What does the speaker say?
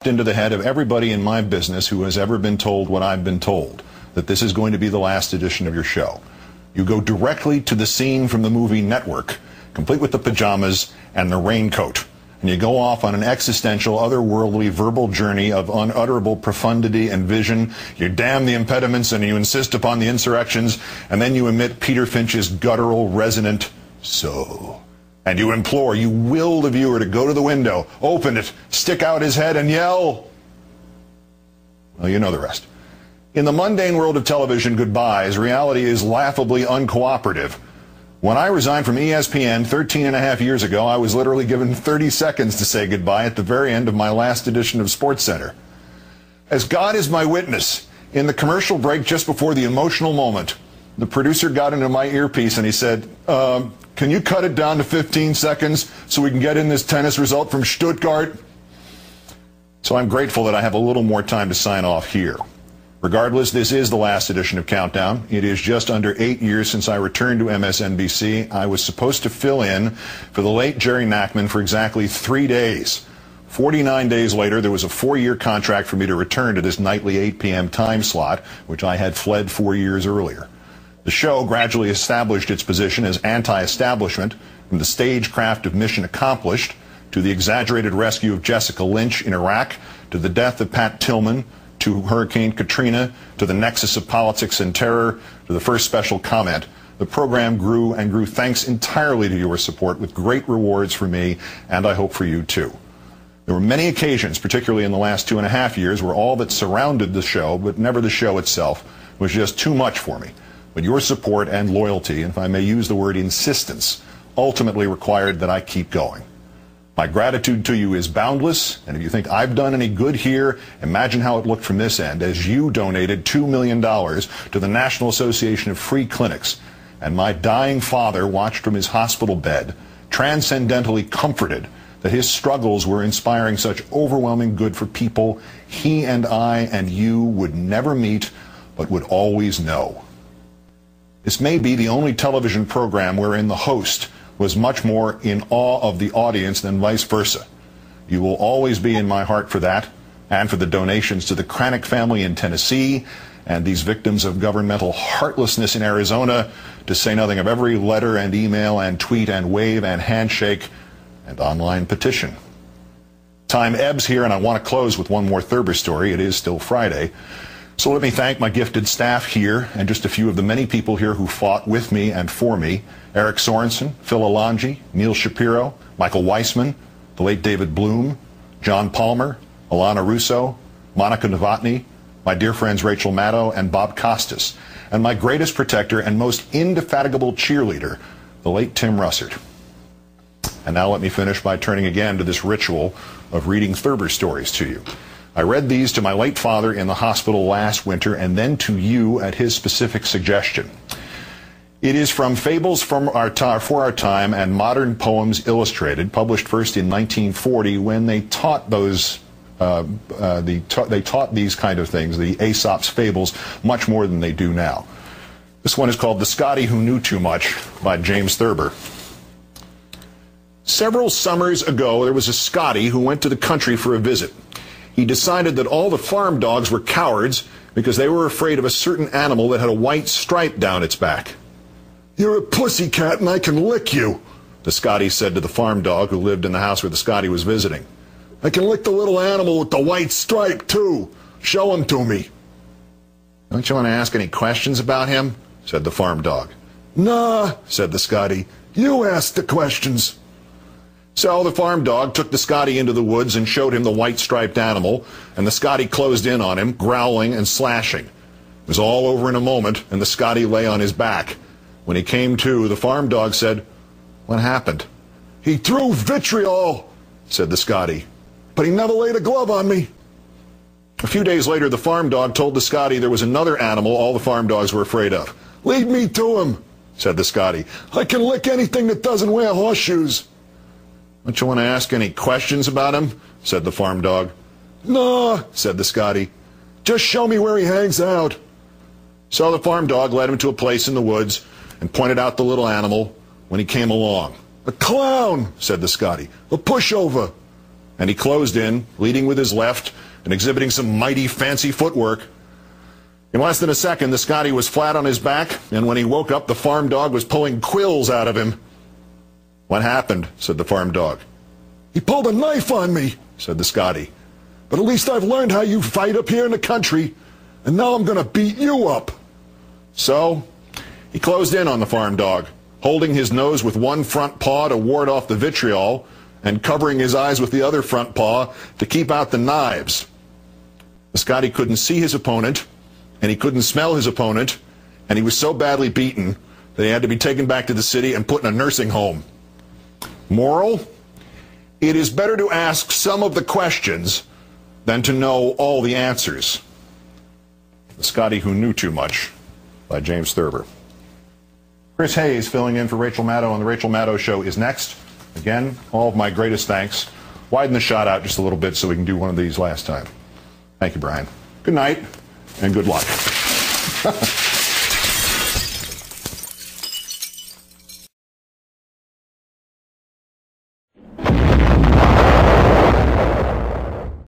into the head of everybody in my business who has ever been told what I've been told, that this is going to be the last edition of your show. You go directly to the scene from the movie Network, complete with the pajamas and the raincoat, and you go off on an existential, otherworldly, verbal journey of unutterable profundity and vision. You damn the impediments and you insist upon the insurrections, and then you emit Peter Finch's guttural, resonant "so." And you implore, you will the viewer to go to the window, open it, stick out his head, and yell. Well, you know the rest. In the mundane world of television goodbyes, reality is laughably uncooperative. When I resigned from ESPN 13 and a half years ago, I was literally given 30 seconds to say goodbye at the very end of my last edition of SportsCenter. As God is my witness, in the commercial break just before the emotional moment, the producer got into my earpiece and he said, can you cut it down to 15 seconds so we can get in this tennis result from Stuttgart? So I'm grateful that I have a little more time to sign off here. Regardless, this is the last edition of Countdown. It is just under 8 years since I returned to MSNBC. I was supposed to fill in for the late Jerry Nachman for exactly 3 days. 49 days later, there was a 4-year contract for me to return to this nightly 8 p.m. time slot, which I had fled 4 years earlier. The show gradually established its position as anti-establishment, from the stagecraft of Mission Accomplished, to the exaggerated rescue of Jessica Lynch in Iraq, to the death of Pat Tillman, to Hurricane Katrina, to the nexus of politics and terror, to the first special comment. The program grew and grew thanks entirely to your support, with great rewards for me, and I hope for you too. There were many occasions, particularly in the last 2.5 years, where all that surrounded the show, but never the show itself, was just too much for me. But your support and loyalty, and if I may use the word insistence, ultimately required that I keep going. My gratitude to you is boundless, and if you think I've done any good here, imagine how it looked from this end as you donated $2 million to the National Association of Free Clinics, and my dying father watched from his hospital bed, transcendently comforted that his struggles were inspiring such overwhelming good for people he and I and you would never meet, but would always know. This may be the only television program wherein the host was much more in awe of the audience than vice versa. You will always be in my heart for that, and for the donations to the Cranick family in Tennessee, and these victims of governmental heartlessness in Arizona, to say nothing of every letter and email and tweet and wave and handshake and online petition. Time ebbs here, and I want to close with one more Thurber story. It is still Friday. So let me thank my gifted staff here and just a few of the many people here who fought with me and for me. Eric Sorensen, Phil Alonji, Neil Shapiro, Michael Weissman, the late David Bloom, John Palmer, Alana Russo, Monica Novotny, my dear friends Rachel Maddow and Bob Costas, and my greatest protector and most indefatigable cheerleader, the late Tim Russert. And now let me finish by turning again to this ritual of reading Thurber stories to you. I read these to my late father in the hospital last winter, and then to you at his specific suggestion. It is from Fables for Our Time and Modern Poems Illustrated, published first in 1940, when they taught they taught these kind of things, the Aesop's fables, much more than they do now. This one is called The Scotty Who Knew Too Much by James Thurber. Several summers ago, there was a Scotty who went to the country for a visit. He decided that all the farm dogs were cowards because they were afraid of a certain animal that had a white stripe down its back. "You're a pussycat and I can lick you," the Scotty said to the farm dog who lived in the house where the Scotty was visiting. "I can lick the little animal with the white stripe, too. Show him to me." "Don't you want to ask any questions about him?" said the farm dog. "Nah," said the Scotty. "You ask the questions." So the farm dog took the Scotty into the woods and showed him the white-striped animal, and the Scotty closed in on him, growling and slashing. It was all over in a moment, and the Scotty lay on his back. When he came to, the farm dog said, "What happened?" "He threw vitriol," said the Scotty, "but he never laid a glove on me." A few days later, the farm dog told the Scotty there was another animal all the farm dogs were afraid of. "Lead me to him," said the Scotty. "I can lick anything that doesn't wear horseshoes." "Don't you want to ask any questions about him?" said the farm dog. "No," said the Scotty. "Just show me where he hangs out." So the farm dog led him to a place in the woods and pointed out the little animal when he came along. "A clown," said the Scotty. "A pushover." and he closed in, leading with his left and exhibiting some mighty fancy footwork. In less than a second, the Scotty was flat on his back, and when he woke up, the farm dog was pulling quills out of him. "What happened?" said the farm dog. "He pulled a knife on me," said the Scotty. "But at least I've learned how you fight up here in the country, and now I'm going to beat you up." So he closed in on the farm dog, holding his nose with one front paw to ward off the vitriol and covering his eyes with the other front paw to keep out the knives. The Scotty couldn't see his opponent, and he couldn't smell his opponent, and he was so badly beaten that he had to be taken back to the city and put in a nursing home. Moral: it is better to ask some of the questions than to know all the answers. The Scotty Who Knew Too Much, by James Thurber. Chris Hayes filling in for Rachel Maddow on The Rachel Maddow Show is next. Again, all of my greatest thanks. Widen the shot out just a little bit so we can do one of these last time. Thank you, Brian. Good night, and good luck.